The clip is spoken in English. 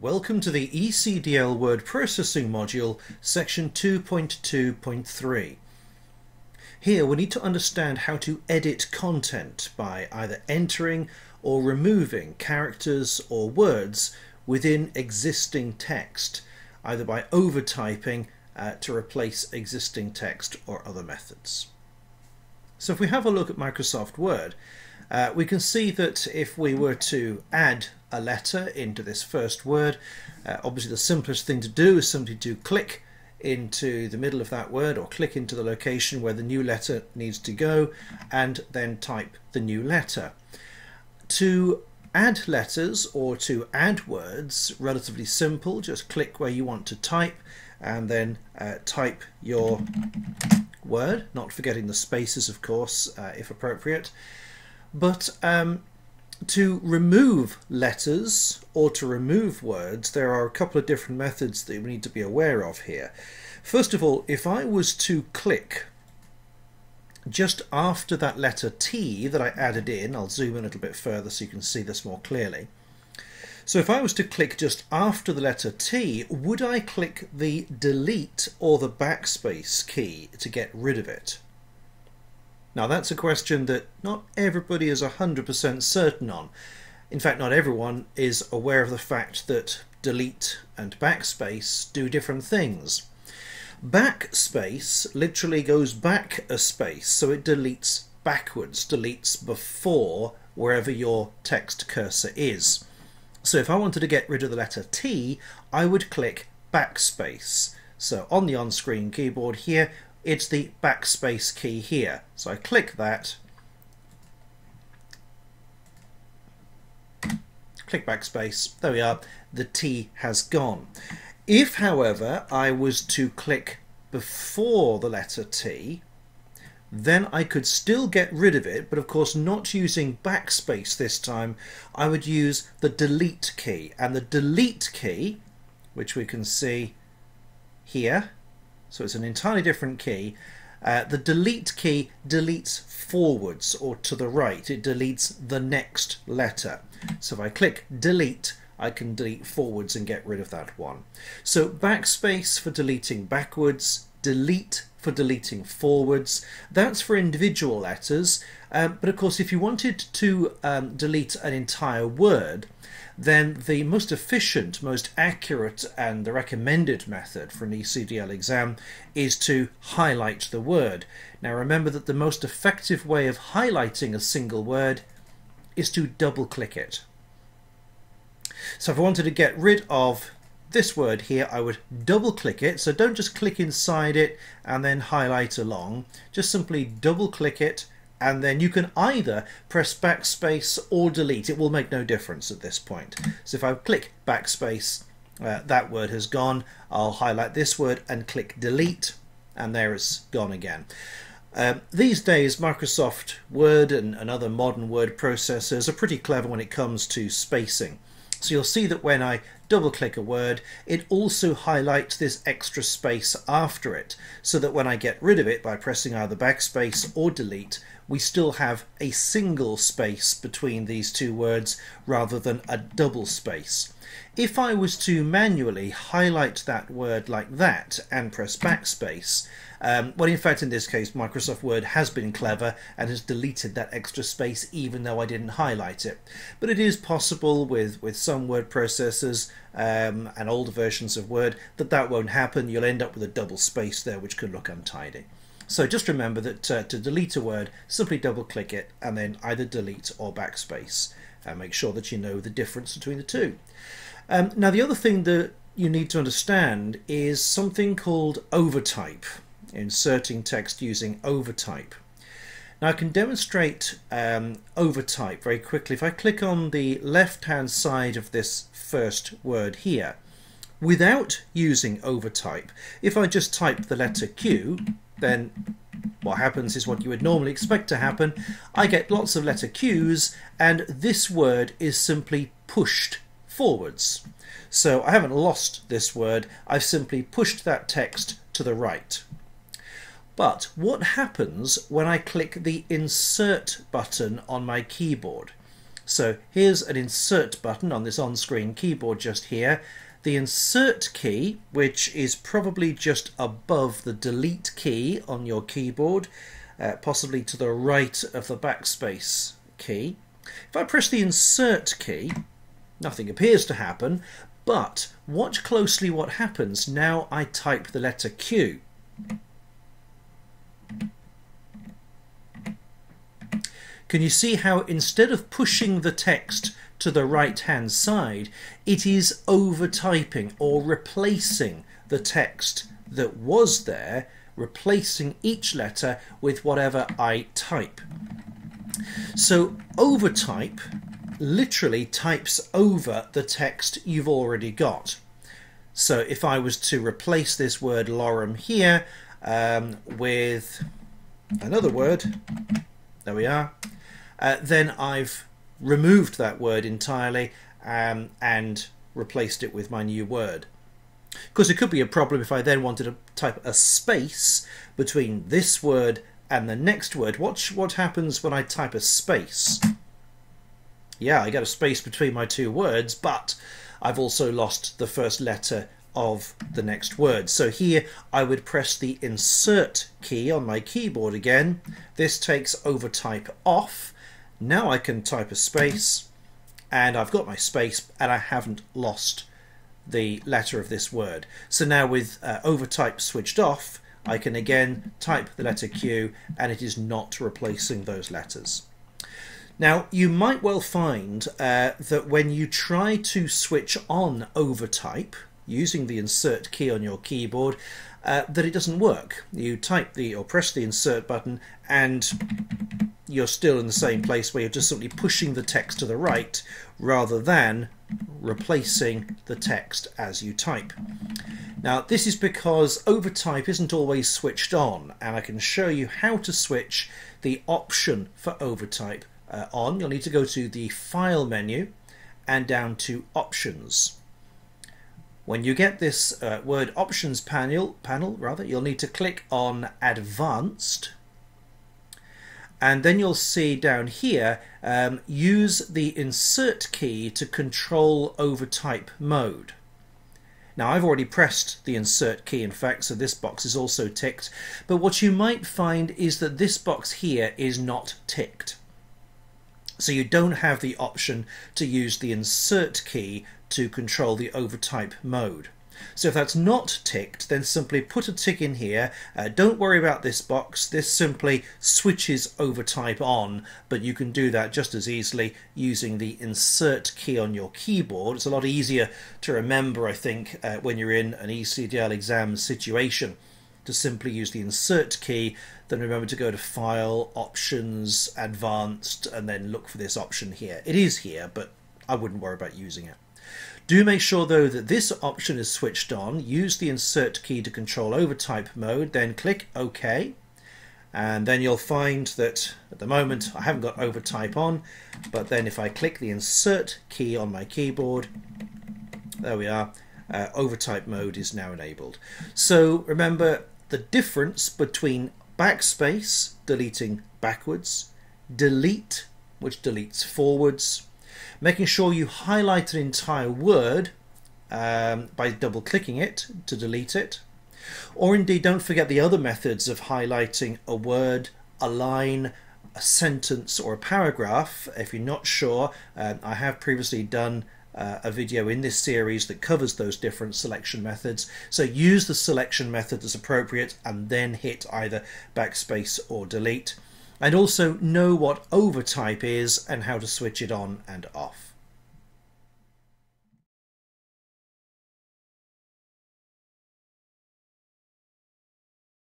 Welcome to the ECDL Word Processing module, section 2.2.3. Here we need to understand how to edit content by either entering or removing characters or words within existing text, either by overtyping to replace existing text or other methods. So if we have a look at Microsoft Word, we can see that if we were to add a letter into this first word, obviously the simplest thing to do is simply to click into the middle of that word or click into the location where the new letter needs to go and then type the new letter. To add letters or to add words, relatively simple, just click where you want to type and then type your word, not forgetting the spaces of course if appropriate. But to remove letters or to remove words, there are a couple of different methods that we need to be aware of here. First of all, if I was to click just after that letter T that I added in, I'll zoom in a little bit further so you can see this more clearly. So if I was to click just after the letter T, would I click the delete or the backspace key to get rid of it? Now that's a question that not everybody is 100% certain on. In fact, not everyone is aware of the fact that delete and backspace do different things. Backspace literally goes back a space, so it deletes backwards, deletes before wherever your text cursor is. So if I wanted to get rid of the letter T, I would click backspace. So on the on-screen keyboard here, it's the backspace key here. So I click that, click backspace, there we are, the T has gone. If, however, I was to click before the letter T, then I could still get rid of it, but of course not using backspace this time. I would use the delete key, and the delete key, which we can see here, so it's an entirely different key. The delete key deletes forwards or to the right. It deletes the next letter. So if I click delete, I can delete forwards and get rid of that one. So backspace for deleting backwards, delete for deleting forwards. That's for individual letters. But of course, if you wanted to delete an entire word, then the most efficient, most accurate and the recommended method for an ECDL exam is to highlight the word. Now remember that the most effective way of highlighting a single word is to double click it. So if I wanted to get rid of this word here, I would double click it. So don't just click inside it and then highlight along, just simply double click it, and then you can either press backspace or delete. It will make no difference at this point. So if I click backspace, that word has gone. I'll highlight this word and click delete, and there it's gone again. These days Microsoft Word and other modern word processors are pretty clever when it comes to spacing. So you'll see that when I double click a word, it also highlights this extra space after it, so that when I get rid of it by pressing either backspace or delete, we still have a single space between these two words rather than a double space. If I was to manually highlight that word like that and press backspace, well, in fact in this case Microsoft Word has been clever and has deleted that extra space even though I didn't highlight it. But it is possible with some word processors and older versions of Word that won't happen. You'll end up with a double space there which could look untidy. So just remember that to delete a word, simply double click it and then either delete or backspace, and make sure that you know the difference between the two. Now the other thing that you need to understand is something called overtype, inserting text using overtype. Now I can demonstrate overtype very quickly. If I click on the left hand side of this first word here, without using overtype, if I just type the letter Q, then what happens is what you would normally expect to happen. I get lots of letter Qs and this word is simply pushed forwards. So I haven't lost this word, I've simply pushed that text to the right. But what happens when I click the insert button on my keyboard? So here's an insert button on this on-screen keyboard just here. The insert key, which is probably just above the delete key on your keyboard, possibly to the right of the backspace key. If I press the insert key, nothing appears to happen, but watch closely what happens now I type the letter Q. Can you see how instead of pushing the text to the right-hand side, it is overtyping or replacing the text that was there, replacing each letter with whatever I type. So Overtype literally types over the text you've already got. So if I was to replace this word lorem here with another word, there we are, then I've removed that word entirely and replaced it with my new word. Of course, it could be a problem if I then wanted to type a space between this word and the next word. Watch what happens when I type a space. Yeah, I got a space between my two words, but I've also lost the first letter of the next word. So here I would press the insert key on my keyboard again. This takes Overtype off. Now I can type a space, and I've got my space and I haven't lost the letter of this word. So now with Overtype switched off, I can again type the letter Q and it is not replacing those letters. Now you might well find that when you try to switch on Overtype using the insert key on your keyboard, that it doesn't work. You type or press the insert button and you're still in the same place where you're just simply pushing the text to the right rather than replacing the text as you type. Now this is because Overtype isn't always switched on, and I can show you how to switch the option for Overtype on. You'll need to go to the File menu and down to Options. When you get this Word Options panel, you'll need to click on Advanced, and then you'll see down here use the insert key to control Overtype mode. Now I've already pressed the insert key, in fact, so this box is also ticked, but what you might find is that this box here is not ticked. So you don't have the option to use the insert key to control the Overtype mode. So if that's not ticked, then simply put a tick in here. Don't worry about this box. This simply switches Overtype on, but you can do that just as easily using the insert key on your keyboard. It's a lot easier to remember, I think, when you're in an ECDL exam situation, to simply use the insert key. Then remember to go to File, Options, Advanced, and then look for this option here. It is here, but I wouldn't worry about using it. Do make sure though that this option is switched on. Use the insert key to control Overtype mode, then click OK, and then you'll find that at the moment I haven't got Overtype on, but then if I click the insert key on my keyboard, there we are, Overtype mode is now enabled. So remember the difference between backspace, deleting backwards, delete, which deletes forwards, making sure you highlight an entire word by double clicking it to delete it, or indeed don't forget the other methods of highlighting a word, a line, a sentence or a paragraph. If you're not sure, I have previously done a video in this series that covers those different selection methods. So use the selection method as appropriate and then hit either backspace or delete. And also know what Overtype is and how to switch it on and off.